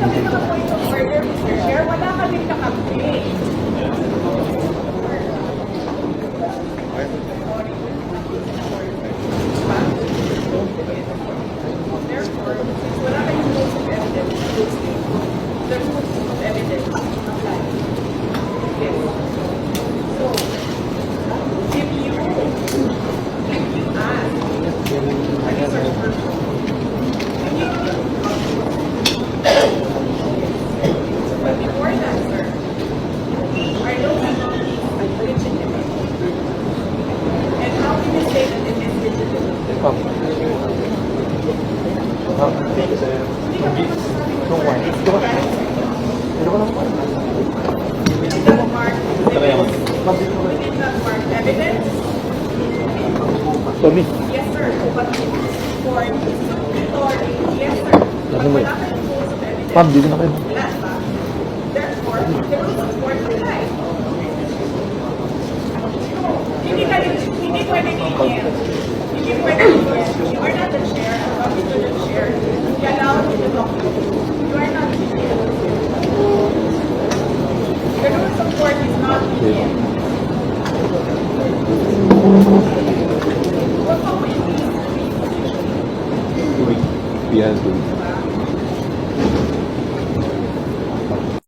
kami naka-point of order, Mr. Chair. Wala kaming kakampi. Therefore, since wala kayong rules of evidence, the rules of evidence apply. Yes. So, if you ask, before that, sir, are those legitimate? And how can you say that it is legitimate? We did not mark evidence. Yes, sir. But for authority, yes, sir. But wala kayong rules of evidence. Ma'am, dito na kayo. Wala ba? Therefore, the rules of court apply. Hindi pwedeng i-yield. Hindi pwedeng i-yield. You are not the chair. I'm talking to the chair. You allow me to talk to you. You are not the chair. The rules of court is not yield. Yes,